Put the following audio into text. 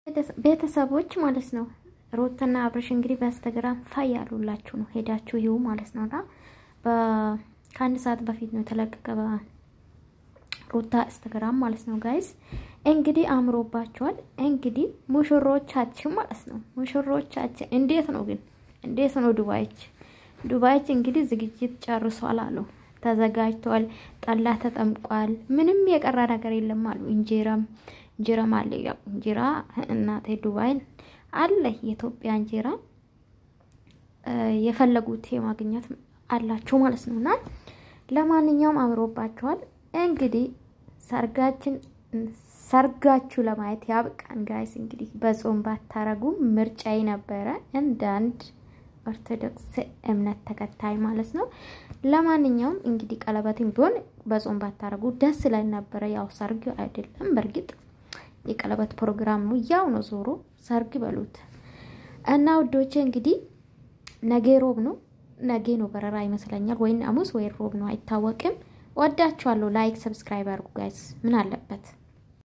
ቤተሰቦች ማለት ነው ሩታና አብርሽ እንግዲህ በኢንስታግራም ፋያሉላችሁ ነው ሄዳችሁ ይው ማለት ነውና ከአንድ ሰዓት በፊት ነው ተለቀቀ በሩታ ኢንስታግራም ማለት ነው ጋይስ እንግዲህ አምሮባቸዋል እንግዲህ ሙሽሮቻችን ማለት ነው ሙሽሮቻችን እንዴት ነው ዱባይች እንግዲህ ዝግጅት ጨርሷል አሉ ተዘጋጅቷል ጠላ ተጠምቋል ምንም የቀረ ነገር የለም አሉ እንጀራ አለ ያው እንጀራ እናቴ ዱባይን አለ የኢትዮጵያ እንጀራ የፈለጉት የማግኘት አላችሁ ማለት ነውና ለማንኛውም አምሮባቸዋል እንግዲህ ሰርጋችሁ ለማየት ያብቃን ጋይስ እንግዲህ በጾም ባታረጉ ምርጫዬ ነበረ እንዳንድ ኦርቶዶክስ እምነት ተከታይ ማለት ነው ለማንኛውም እንግዲህ ቀለበትን ቢሆን በጾም ባታረጉ ደስ ይላል ነበር ያው ሰርግ አይደለም በርግጥ የቀለበት ፕሮግራም ነው ያው ነው ዞሮ ሰርግ በሉት እና ወዶቼ እንግዲህ ነገ ነው በረራ ይመስለኛል ወይ አሙስ ወይ ሮብ ነው አይታወቅም ወዳችኋለሁ ላይክ ሰብስክራይብ አድርጉ ጋይስ ምን አለበት